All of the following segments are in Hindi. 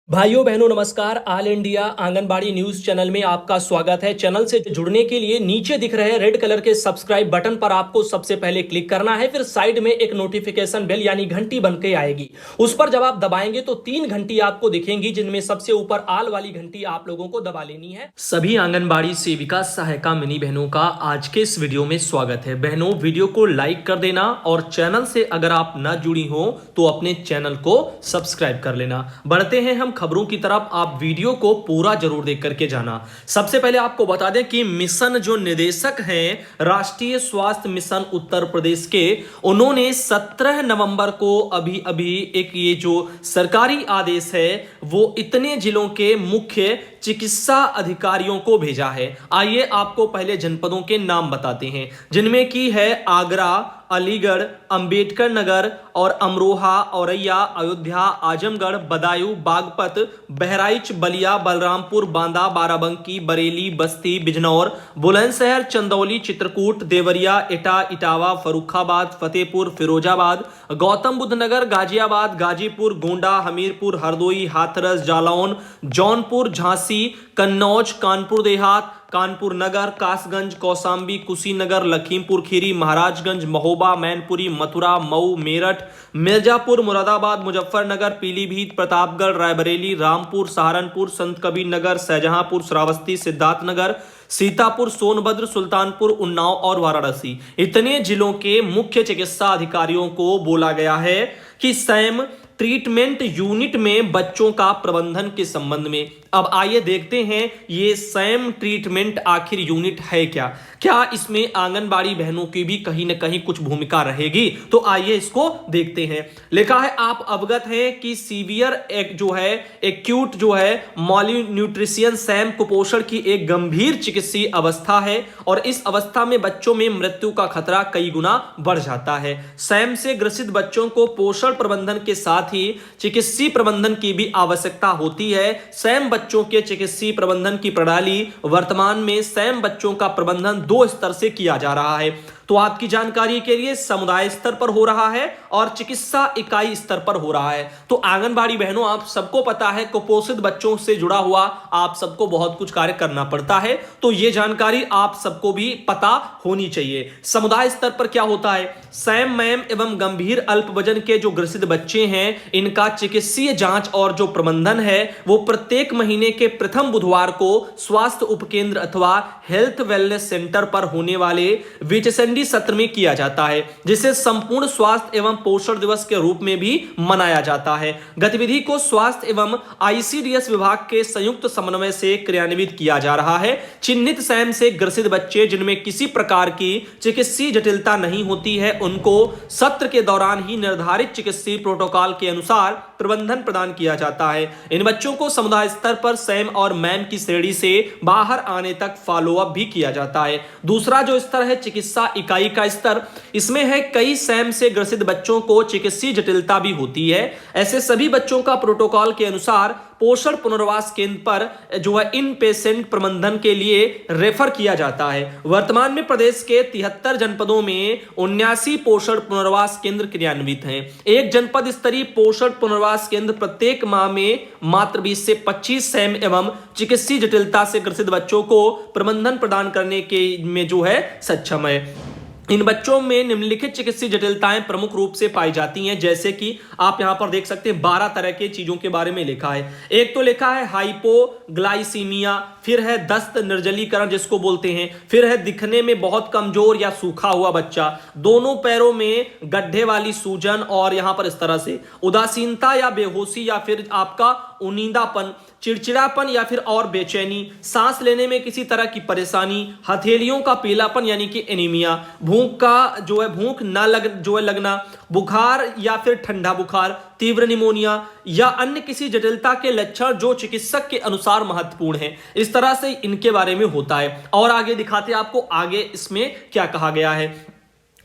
भाइयों बहनों नमस्कार। All India anganwadi news channel में आपका स्वागत है। चैनल से जुड़ने के लिए नीचे दिख रहे रेड कलर के सब्सक्राइब बटन पर आपको सबसे पहले क्लिक करना है। फिर साइड में एक नोटिफिकेशन बेल यानी घंटी बन के आएगी, उस पर जब आप दबाएंगे तो 3 घंटी आपको दिखेंगी, जिनमें सबसे ऊपर आल वाली घंटी आप लोगों को दबा लेनी है। सभी आंगनबाड़ी सेविका सहायिका मिनी बहनों का आज के इस वीडियो में स्वागत है। बहनों वीडियो को लाइक कर देना और चैनल से अगर आप न जुड़ी हो तो अपने चैनल को सब्सक्राइब कर लेना। बढ़ते हैं हम खबरों की तरफ, आप वीडियो को पूरा जरूर देख करके जाना। सबसे पहले आपको बता दें कि मिशन जो निदेशक हैं राष्ट्रीय स्वास्थ्य मिशन उत्तर प्रदेश के, उन्होंने 17 नवंबर को अभी एक ये जो सरकारी आदेश है वो इतने जिलों के मुख्य चिकित्सा अधिकारियों को भेजा है। आइए आपको पहले जनपदों के नाम बताते हैं, जिनमें की है आगरा, अलीगढ़, अंबेडकर नगर और अमरोहा, औरैया, अयोध्या, आजमगढ़, बदायूं, बागपत, बहराइच, बलिया, बलरामपुर, बांदा, बाराबंकी, बरेली, बस्ती, बिजनौर, बुलंदशहर, चंदौली, चित्रकूट, देवरिया, एटा, इटावा, फर्रुखाबाद, फतेहपुर, फिरोजाबाद, गौतम बुद्ध नगर, गाजियाबाद, गाजीपुर, गोंडा, हमीरपुर, हरदोई, हाथरस, जालौन, जौनपुर, झांसी, कन्नौज, कानपुर देहात, कानपुर नगर, कासगंज, कौसांबी, कुशीनगर, लखीमपुर खीरी, महाराजगंज, महोबा, मैनपुरी, मथुरा, मऊ, मेरठ, मिर्जापुर, मुरादाबाद, मुजफ्फरनगर, पीलीभीत, प्रतापगढ़, रायबरेली, रामपुर, सहारनपुर, संत कबीर नगर, शाहजहांपुर, श्रावस्ती, सिद्धार्थनगर, सीतापुर, सोनभद्र, सुल्तानपुर, उन्नाव और वाराणसी, इतने जिलों के मुख्य चिकित्सा अधिकारियों को बोला गया है कि सैम ट्रीटमेंट यूनिट में बच्चों का प्रबंधन के संबंध में। अब आइए देखते हैं ये सैम ट्रीटमेंट आखिर यूनिट है क्या इसमें आंगनबाड़ी बहनों की भी कहीं ना कहीं कुछ भूमिका रहेगी, तो आइए इसको देखते हैं। लिखा है, आप अवगत हैं कि सीवियर एक जो है एक्यूट जो है मॉलन्यूट्रिशन सैम कुपोषण की एक गंभीर चिकित्सीय अवस्था है और इस अवस्था में बच्चों में मृत्यु का खतरा कई गुना बढ़ जाता है। सैम से ग्रसित बच्चों को पोषण प्रबंधन के साथ ही चिकित्सीय प्रबंधन की भी आवश्यकता होती है। सैम बच्चों के चिकित्सीय प्रबंधन की प्रणाली वर्तमान में सैम बच्चों का प्रबंधन 2 स्तर से किया जा रहा है। तो आपकी जानकारी के लिए समुदाय स्तर पर हो रहा है और चिकित्सा इकाई स्तर पर हो रहा है। तो आंगनबाड़ी बहनों, आप सबको पता है कुपोषित बच्चों से जुड़ा हुआ आप सबको बहुत कुछ कार्य करना पड़ता है, तो यह जानकारी आप सबको भी पता होनी चाहिए। समुदाय स्तर पर क्या होता है, सैम मैम एवं गंभीर अल्प वजन के जो ग्रसित बच्चे हैं, इनका चिकित्सीय जांच और जो प्रबंधन है वो प्रत्येक महीने के प्रथम बुधवार को स्वास्थ्य उपकेंद्र अथवा हेल्थ वेलनेस सेंटर पर होने वाले विचेसंडी सत्र में किया जाता है, जिसे संपूर्ण स्वास्थ्य एवं पोषण दिवस के रूप में भी मनाया जाता है। गतिविधि को स्वास्थ्य एवं आईसीडीएस विभाग के संयुक्त समन्वय से क्रियान्वित किया जा रहा है। चिन्हित सैम से ग्रसित बच्चे जिनमें किसी प्रकार की चिकित्सीय जटिलता नहीं होती है, उनको सत्र के दौरान ही निर्धारित चिकित्सीय प्रोटोकॉल के अनुसार प्रबंधन प्रदान किया जाता है। इन बच्चों को समुदाय स्तर पर सैम और मैम की श्रेणी से बाहर आने तक फॉलोअप भी किया जाता है। दूसरा जो स्तर है चिकित्सा इकाई का स्तर, इसमें है कई सैम से ग्रसित बच्चों को चिकित्सीय जटिलता भी होती है। ऐसे सभी बच्चों का प्रोटोकॉल के अनुसार पोषण पुनर्वास केंद्र पर जो है इन पेशेंट प्रबंधन के लिए रेफर किया जाता है। वर्तमान में प्रदेश के 73 जनपदों में 79 पोषण पुनर्वास केंद्र क्रियान्वित हैं। एक जनपद स्तरीय पोषण पुनर्वास केंद्र प्रत्येक माह में मात्र 20 से 25 सैम एवं चिकित्सीय जटिलता से ग्रसित बच्चों को प्रबंधन प्रदान करने के में जो है सक्षम है। इन बच्चों में निम्नलिखित चिकित्सीय जटिलताएं प्रमुख रूप से पाई जाती हैं, जैसे कि आप यहां पर देख सकते हैं 12 तरह के चीजों के बारे में लिखा है। एक तो लिखा है हाइपोग्लाइसीमिया, फिर है दस्त निर्जलीकरण जिसको बोलते हैं, फिर है दिखने में बहुत कमजोर या सूखा हुआ बच्चा, दोनों पैरों में गड्ढे वाली सूजन और यहां पर इस तरह से उदासीनता या बेहोशी या फिर आपका उनींदापन, चिड़चिड़ापन या फिर और बेचैनी, सांस लेने में किसी तरह की परेशानी, हथेलियों का पीलापन यानी कि एनीमिया, भूख का जो है भूख ना लगना, बुखार या फिर ठंडा बुखार, तीव्र निमोनिया या अन्य किसी जटिलता के लक्षण जो चिकित्सक के अनुसार महत्वपूर्ण है। इस तरह से इनके बारे में होता है। और आगे दिखाते हैं आपको आगे इसमें क्या कहा गया है।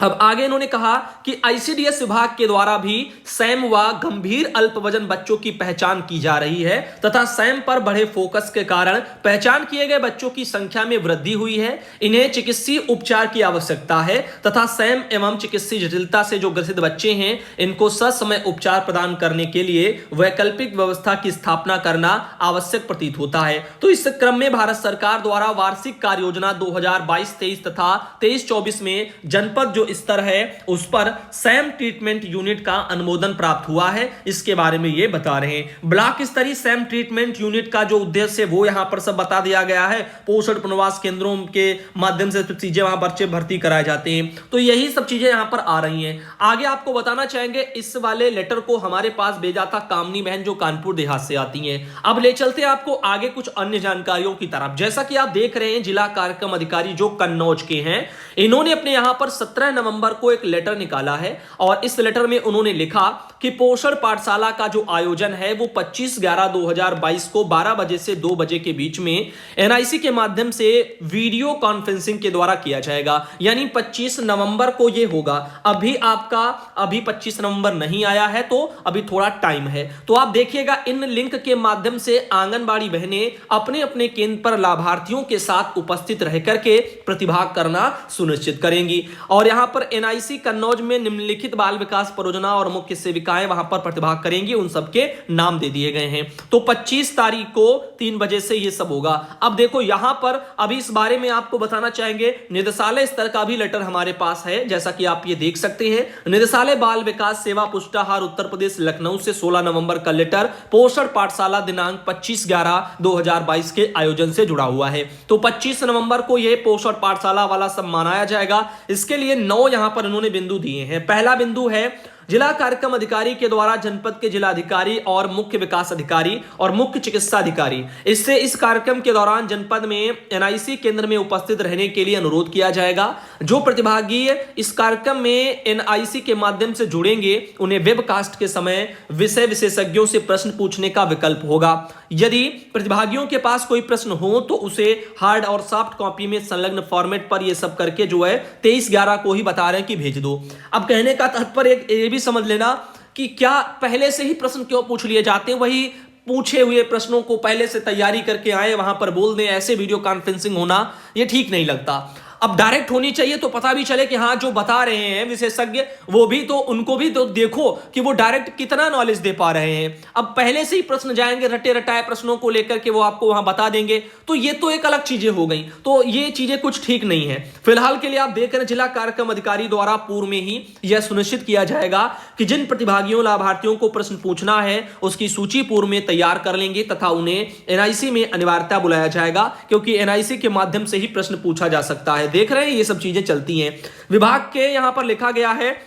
अब आगे इन्होंने कहा कि आईसीडीएस विभाग के द्वारा भी सैम व गंभीर अल्पवजन बच्चों की पहचान की जा रही है तथा सैम पर बढ़े फोकस के कारण पहचान किए गए बच्चों की संख्या में वृद्धि हुई है। इन्हें चिकित्सीय उपचार की आवश्यकता है तथा सैम एवं चिकित्सीय जटिलता से जो ग्रसित बच्चे हैं इनको ससमय उपचार प्रदान करने के लिए वैकल्पिक व्यवस्था की स्थापना करना आवश्यक प्रतीत होता है। तो इस क्रम में भारत सरकार द्वारा वार्षिक कार्य योजना 2022-23 तथा 23-24 में जनपद जो स्तर है उस पर सैम ट्रीटमेंट यूनिट का अनुमोदन प्राप्त हुआ है। इसके बारे में ये बता रहे हैं। ब्लॉक स्तरीय सैम ट्रीटमेंट यूनिट का जो उद्देश्य है वो यहां पर सब बता दिया गया है। पोषण पुनर्वास केंद्रों के माध्यम से चीजें वहां बच्चे भर्ती कराए जाते हैं। तो यही सब चीजें यहां पर आ रही हैं। आगे आपको बताना चाहेंगे इस वाले लेटर को हमारे पास भेजा था कामनी बहन जो कानपुर देहात से आती हैं। अब ले चलते हैं आपको आगे कुछ अन्य जानकारियों की तरफ। जैसा कि आप देख रहे हैं जिला कार्यक्रम अधिकारी जो कन्नौज के हैं इन्होंने अपने यहां पर 17 नवंबर को एक लेटर निकाला है और इस लेटर में उन्होंने लिखा कि पोषण पाठशाला का जो आयोजन है वो 25/11/2022 को 12 बजे से 2 बजे के बीच में एनआईसी के माध्यम से वीडियो कॉन्फ्रेंसिंग के द्वारा किया जाएगा। यानी 25 नवंबर को ये होगा। अभी 25 नवंबर नहीं आया है तो अभी थोड़ा टाइम है। तो आप देखिएगा इन लिंक के माध्यम से आंगनबाड़ी बहनें अपने अपने केंद्र पर लाभार्थियों के साथ उपस्थित रह करके प्रतिभाग करना सुनिश्चित करेंगी। और यहां पर एनआईसी कन्नौज में निम्नलिखित बाल विकास परियोजना और मुख्य सेविकाएं वहां पर प्रतिभाग करेंगी। उन सबके नाम दे दिए गए हैं। तो 25 तारीख को 3 बजे से ये सब होगा। अब देखो यहां पर अभी इस बारे में आपको बताना चाहेंगे निदेशालय स्तर का भी लेटर हमारे पास है। जैसा कि आप ये देख सकते हैं निदेशालय बाल विकास सेवा पुष्टाहार उत्तर प्रदेश लखनऊ से 16 नवंबर का लेटर पोषण पाठशाला दिनांक 25/11/2022 के आयोजन से जुड़ा हुआ है। तो 25 नवंबर को यह पोषण पाठशाला वाला सब मनाया जाएगा। इसके लिए 9 यहां पर इन्होंने बिंदु दिए हैं। पहला बिंदु है जिला कार्यक्रम अधिकारी के द्वारा जनपद के जिला अधिकारी और मुख्य विकास अधिकारी और मुख्य चिकित्सा अधिकारी इससे इस कार्यक्रम के दौरान जनपद में एनआईसी केंद्र में उपस्थित रहने के लिए अनुरोध किया जाएगा। जो प्रतिभागी इस कार्यक्रम में एनआईसी के माध्यम से जुड़ेंगे उन्हें वेबकास्ट के समय विषय विशेषज्ञों से प्रश्न पूछने का विकल्प होगा। यदि प्रतिभागियों के पास कोई प्रश्न हो तो उसे हार्ड और सॉफ्ट कॉपी में संलग्न फॉर्मेट पर यह सब करके जो है 23/11 को ही बता रहे हैं कि भेज दो। अब कहने का तात्पर्य ये भी समझ लेना कि क्या पहले से ही प्रश्न क्यों पूछ लिए जाते हैं। वही पूछे हुए प्रश्नों को पहले से तैयारी करके आए वहां पर बोल दें। ऐसे वीडियो कॉन्फ्रेंसिंग होना ये ठीक नहीं लगता। अब डायरेक्ट होनी चाहिए तो पता भी चले कि हाँ जो बता रहे हैं विशेषज्ञ वो भी तो उनको भी तो देखो कि वो डायरेक्ट कितना नॉलेज दे पा रहे हैं। अब पहले से ही प्रश्न जाएंगे रटे रटाए प्रश्नों को लेकर के वो आपको वहां बता देंगे तो ये तो एक अलग चीजें हो गई। तो ये चीजें कुछ ठीक नहीं है। फिलहाल के लिए आप देख रहे हैं जिला कार्यक्रम अधिकारी द्वारा पूर्व में ही यह सुनिश्चित किया जाएगा कि जिन प्रतिभागियों लाभार्थियों को प्रश्न पूछना है उसकी सूची पूर्व में तैयार कर लेंगे तथा उन्हें एनआईसी में अनिवार्यता बुलाया जाएगा क्योंकि एनआईसी के माध्यम से ही प्रश्न पूछा जा सकता है। देख रहे हैं ये सब चीजें चलती हैं। विभाग के यहां पर लिखा गया है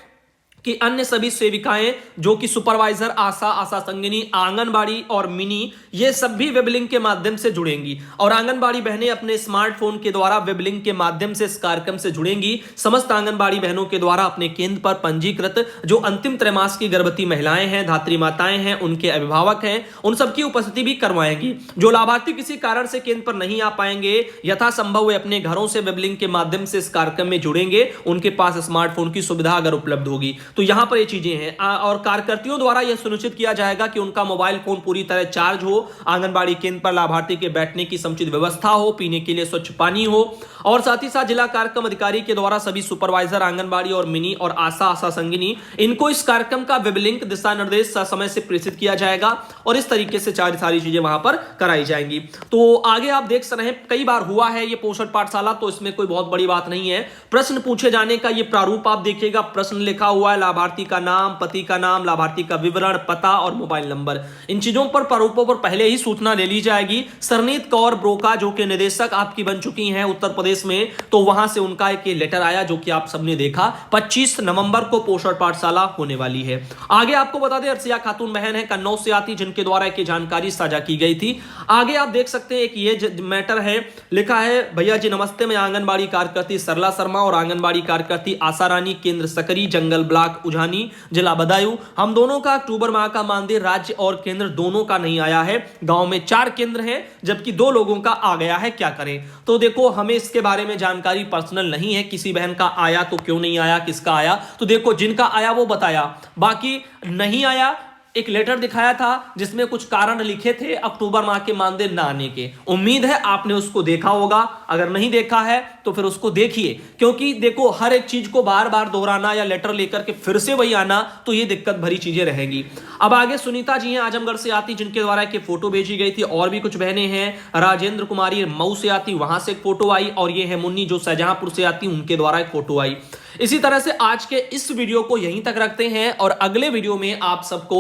कि अन्य सभी सेविकाएं जो कि सुपरवाइजर आशा संगिनी आंगनबाड़ी और मिनी ये सब भी वेब लिंक के माध्यम से जुड़ेंगी और आंगनबाड़ी बहनें अपने स्मार्टफोन के द्वारा वेब लिंक के माध्यम से इस कार्यक्रम से जुड़ेंगी। समस्त आंगनबाड़ी बहनों के द्वारा अपने केंद्र पर पंजीकृत जो अंतिम त्रैमास की गर्भवती महिलाएं हैं धात्री माताएं हैं उनके अभिभावक हैं उन सबकी उपस्थिति भी करवाएंगी। जो लाभार्थी किसी कारण से केंद्र पर नहीं आ पाएंगे यथासंभव वे अपने घरों से वेब लिंक के माध्यम से इस कार्यक्रम में जुड़ेंगे। उनके पास स्मार्टफोन की सुविधा अगर उपलब्ध होगी तो यहां पर ये चीजें हैं। और कार्यकर्तियों द्वारा यह सुनिश्चित किया जाएगा कि उनका मोबाइल फोन पूरी तरह चार्ज हो, आंगनबाड़ी केंद्र पर लाभार्थी के बैठने की समुचित व्यवस्था हो, पीने के लिए स्वच्छ पानी हो और साथ ही साथ जिला कार्यक्रम अधिकारी के द्वारा सभी सुपरवाइजर आंगनबाड़ी और मिनी और आशा संगिनी इनको इस कार्यक्रम का वेब लिंक दिशा निर्देश समय से प्रेषित किया जाएगा और इस तरीके से सारी चीजें वहां पर कराई जाएंगी। तो आगे आप देख रहे हैं कई बार हुआ है ये पोषण पाठशाला तो इसमें कोई बहुत बड़ी बात नहीं है। प्रश्न पूछे जाने का ये प्रारूप आप देखिएगा। प्रश्न लिखा हुआ है लाभार्थी का नाम, पति का नाम, लाभार्थी का विवरण, पता और मोबाइल नंबर। इन चीजों पर प्रारूपों पर पहले ही सूचना ले ली जाएगी। सरनीत कौर ब्रोका जो कि निदेशक आपकी बन चुकी हैं उत्तर प्रदेश में तो वहां से उनका एक लेटर आया जो कि आप सबने देखा। 25 नवंबर को पोषण पाठशाला होने वाली है। आगे आपको बता दें अर्सिया खातून बहन है कन्नौज से आती जिनके द्वारा एक जानकारी साझा की गई थी। आगे आप देख सकते हैं एक ये मैटर है लिखा है भैया जी नमस्ते मैं आंगनबाड़ी कार्यकर्ती सरला शर्मा और आंगनबाड़ी कार्यकर्ती आशा रानी केंद्र सकरी जंगल ब्लॉक ब्लॉक उझानी, जिला बदायूं, हम दोनों का अक्टूबर माह का मानदेय राज्य और केंद्र दोनों का नहीं आया है। गांव में 4 केंद्र हैं जबकि 2 लोगों का आ गया है, क्या करें? तो देखो, हमें इसके बारे में जानकारी पर्सनल नहीं है, किसी बहन का आया तो क्यों नहीं आया, किसका आया। तो देखो, जिनका आया वो बताया, बाकी नहीं आया। एक लेटर दिखाया था जिसमें कुछ कारण लिखे थे अक्टूबर माह के मानदेय ना आने के। उम्मीद है आपने उसको देखा होगा, अगर नहीं देखा है तो फिर उसको देखिए, क्योंकि देखो, हर एक चीज को बार बार दोहराना या लेटर लेकर के फिर से वही आना, तो ये दिक्कत भरी चीजें रहेगी। अब आगे सुनीता जी हैं आजमगढ़ से आती, जिनके द्वारा एक फोटो भेजी गई थी, और भी कुछ बहनें हैं। राजेंद्र कुमारी मऊ से आती, वहां से एक फोटो आई, और ये है मुन्नी जो शाहजहांपुर से आती, उनके द्वारा एक फोटो आई। इसी तरह से आज के इस वीडियो को यहीं तक रखते हैं और अगले वीडियो में आप सबको